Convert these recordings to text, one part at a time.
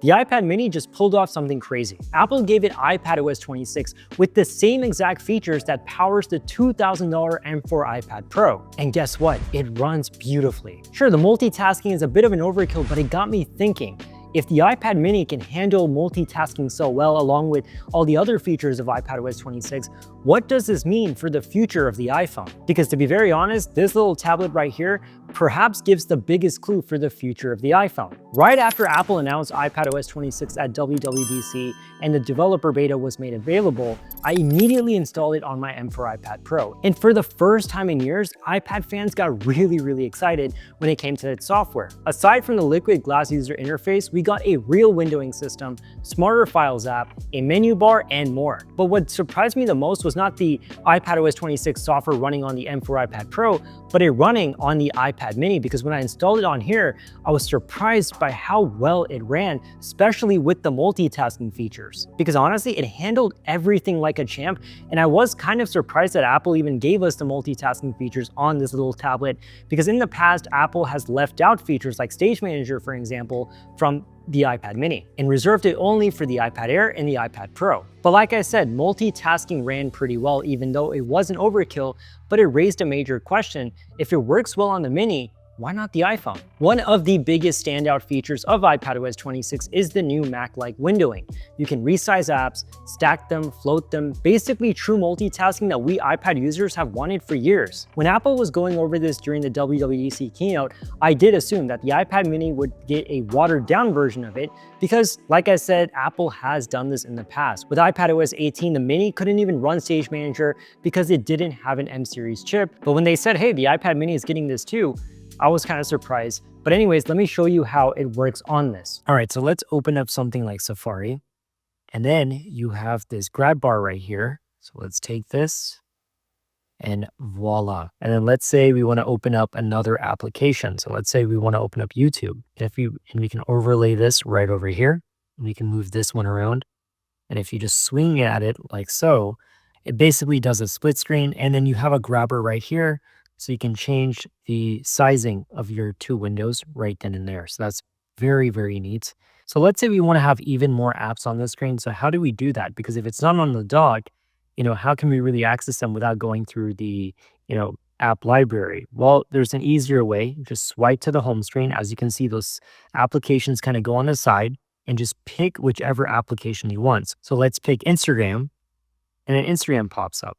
the iPad mini just pulled off something crazy. Apple gave it iPadOS 26 with the same exact features that powers the $2,000 M4 iPad Pro. And guess what? It runs beautifully. Sure, the multitasking is a bit of an overkill, but it got me thinking. If the iPad mini can handle multitasking so well along with all the other features of iPadOS 26, what does this mean for the future of the iPhone? Because to be very honest, this little tablet right here perhaps gives the biggest clue for the future of the iPhone. Right after Apple announced iPadOS 26 at WWDC and the developer beta was made available, I immediately installed it on my M4 iPad Pro. And for the first time in years, iPad fans got really excited when it came to its software. Aside from the liquid glass user interface, we got a real windowing system, smarter Files app, a menu bar, and more. But what surprised me the most was not the iPadOS 26 software running on the M4 iPad Pro, but it running on the iPad mini, because when I installed it on here, I was surprised by how well it ran, especially with the multitasking features. Because honestly, it handled everything like a champ, and I was kind of surprised that Apple even gave us the multitasking features on this little tablet, because in the past, Apple has left out features like Stage Manager, for example, from the iPad mini and reserved it only for the iPad Air and the iPad Pro. But like I said, multitasking ran pretty well, even though it wasn't overkill, but it raised a major question. If it works well on the mini, why not the iPhone? One of the biggest standout features of iPadOS 26 is the new Mac-like windowing. You can resize apps, stack them, float them, basically true multitasking that we iPad users have wanted for years. When Apple was going over this during the WWDC keynote, I did assume that the iPad mini would get a watered down version of it because, like I said, Apple has done this in the past. With iPadOS 18, the mini couldn't even run Stage Manager because it didn't have an M series chip. But when they said, hey, the iPad mini is getting this too, I was kind of surprised. But anyways, let me show you how it works on this. All right, so let's open up something like Safari. And then you have this grab bar right here. So let's take this and voila. And then let's say we want to open up another application. So let's say we want to open up YouTube. And we can overlay this right over here. And we can move this one around. And if you just swing at it like so, it basically does a split screen. And then you have a grabber right here. So you can change the sizing of your two windows right then and there. So that's very neat. So let's say we want to have even more apps on the screen. So how do we do that? Because if it's not on the dock, how can we really access them without going through the, app library? Well, there's an easier way. Just swipe to the home screen. As you can see, those applications kind of go on the side and just pick whichever application you want. So let's pick Instagram, and then Instagram pops up.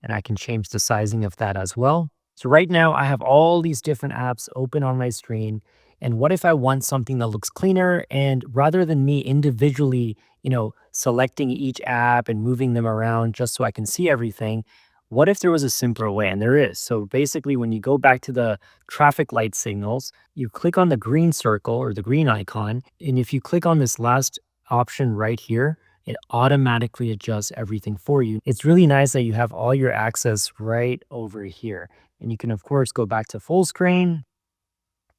And I can change the sizing of that as well. So right now I have all these different apps open on my screen. And what if I want something that looks cleaner, and rather than me individually, selecting each app and moving them around just so I can see everything, what if there was a simpler way? And there is. So basically when you go back to the traffic light signals, you click on the green circle or the green icon. And if you click on this last option right here, it automatically adjusts everything for you. It's really nice that you have all your access right over here. And you can, of course, go back to full screen,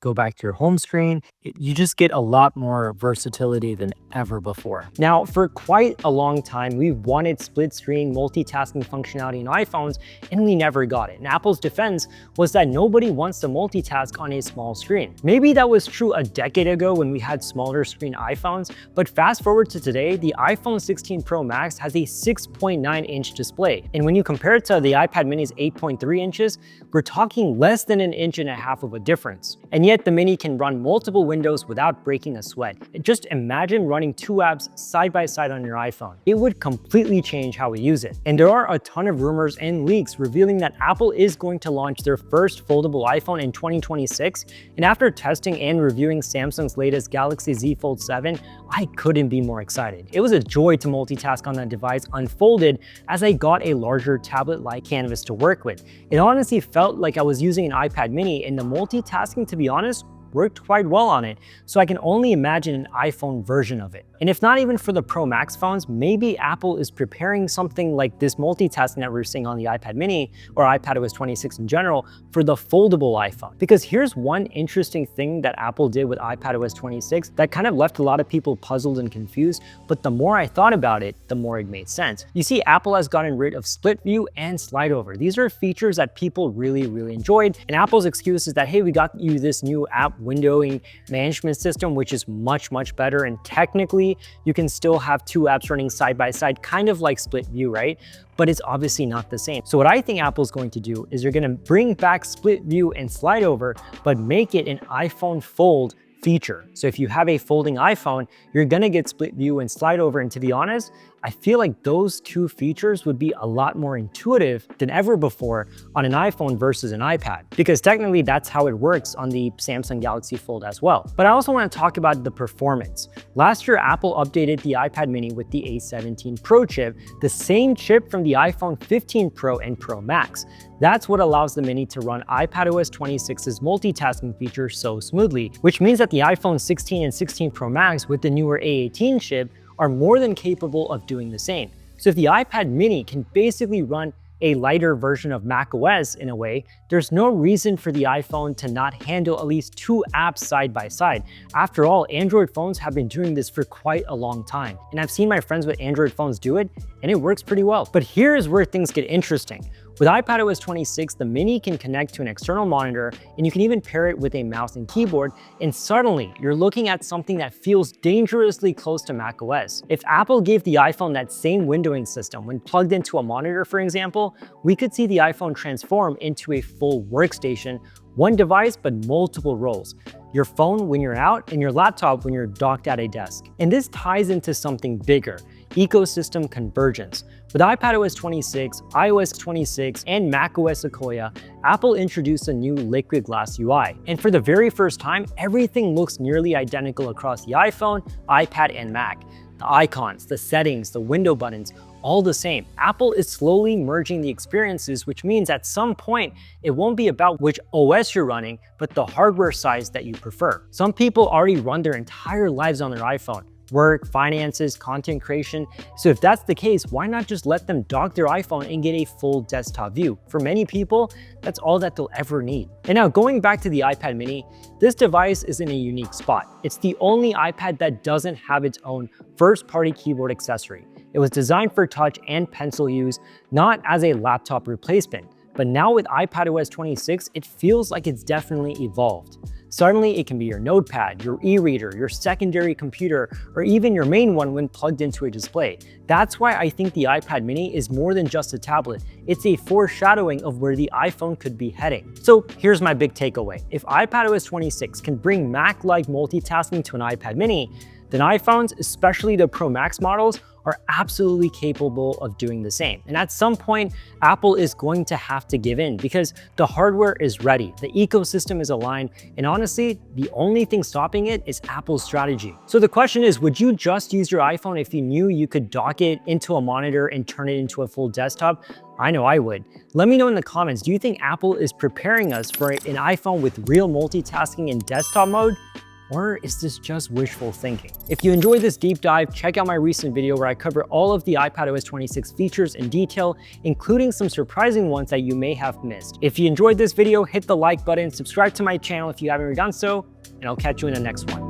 go back to your home screen. You just get a lot more versatility than ever before. Now, for quite a long time, we've wanted split screen multitasking functionality in iPhones, and we never got it. And Apple's defense was that nobody wants to multitask on a small screen. Maybe that was true a decade ago when we had smaller screen iPhones, but fast forward to today, the iPhone 16 Pro Max has a 6.9-inch display. And when you compare it to the iPad mini's 8.3 inches, we're talking less than an inch and a half of a difference. And yet the mini can run multiple windows without breaking a sweat. Just imagine running two apps side by side on your iPhone. It would completely change how we use it. And there are a ton of rumors and leaks revealing that Apple is going to launch their first foldable iPhone in 2026. And after testing and reviewing Samsung's latest Galaxy Z Fold 7, I couldn't be more excited. It was a joy to multitask on that device unfolded as I got a larger tablet-like canvas to work with. It honestly felt like I was using an iPad mini, and the multitasking, to be honest, worked quite well on it, so I can only imagine an iPhone version of it. And if not even for the Pro Max phones, maybe Apple is preparing something like this multitasking that we're seeing on the iPad mini or iPadOS 26 in general for the foldable iPhone. Because here's one interesting thing that Apple did with iPadOS 26 that kind of left a lot of people puzzled and confused, but the more I thought about it, the more it made sense. You see, Apple has gotten rid of split view and slide over. These are features that people really enjoyed, and Apple's excuse is that, hey, we got you this new app windowing management system, which is much better. And technically, you can still have two apps running side by side, kind of like split view, right? But it's obviously not the same. So what I think Apple's going to do is they're gonna bring back split view and slide over, but make it an iPhone Fold feature. So if you have a folding iPhone, you're gonna get split view and slide over. And to be honest, I feel like those two features would be a lot more intuitive than ever before on an iPhone versus an iPad, because technically that's how it works on the Samsung Galaxy Fold as well. But I also want to talk about the performance. Last year, Apple updated the iPad mini with the A17 Pro chip, the same chip from the iPhone 15 Pro and Pro Max. That's what allows the mini to run iPadOS 26's multitasking feature so smoothly, which means that the iPhone 16 and 16 Pro Max with the newer A18 chip are more than capable of doing the same. So if the iPad mini can basically run a lighter version of macOS in a way, there's no reason for the iPhone to not handle at least two apps side by side. After all, Android phones have been doing this for quite a long time. And I've seen my friends with Android phones do it, and it works pretty well. But here's where things get interesting. With iPadOS 26, the mini can connect to an external monitor, and you can even pair it with a mouse and keyboard, and suddenly you're looking at something that feels dangerously close to macOS. If Apple gave the iPhone that same windowing system when plugged into a monitor, for example, we could see the iPhone transform into a full workstation, one device but multiple roles. Your phone when you're out, and your laptop when you're docked at a desk. And this ties into something bigger: ecosystem convergence. With iPadOS 26, iOS 26, and macOS Sequoia, Apple introduced a new liquid glass UI. And for the very first time, everything looks nearly identical across the iPhone, iPad, and Mac. The icons, the settings, the window buttons, all the same. Apple is slowly merging the experiences, which means at some point, it won't be about which OS you're running, but the hardware size that you prefer. Some people already run their entire lives on their iPhone. Work, finances, content creation. So if that's the case, why not just let them dock their iPhone and get a full desktop view? For many people, that's all that they'll ever need. And now going back to the iPad mini, this device is in a unique spot. It's the only iPad that doesn't have its own first-party keyboard accessory. It was designed for touch and pencil use, not as a laptop replacement. But now with iPadOS 26, it feels like it's definitely evolved. Suddenly, it can be your notepad, your e-reader, your secondary computer, or even your main one when plugged into a display. That's why I think the iPad mini is more than just a tablet. It's a foreshadowing of where the iPhone could be heading. So here's my big takeaway. If iPadOS 26 can bring Mac-like multitasking to an iPad mini, then iPhones, especially the Pro Max models, are absolutely capable of doing the same. And at some point, Apple is going to have to give in because the hardware is ready, the ecosystem is aligned, and honestly, the only thing stopping it is Apple's strategy. So the question is, would you just use your iPhone if you knew you could dock it into a monitor and turn it into a full desktop? I know I would. Let me know in the comments, do you think Apple is preparing us for an iPhone with real multitasking in desktop mode? Or is this just wishful thinking? If you enjoyed this deep dive, check out my recent video where I cover all of the iPadOS 26 features in detail, including some surprising ones that you may have missed. If you enjoyed this video, hit the like button, subscribe to my channel if you haven't already done so, and I'll catch you in the next one.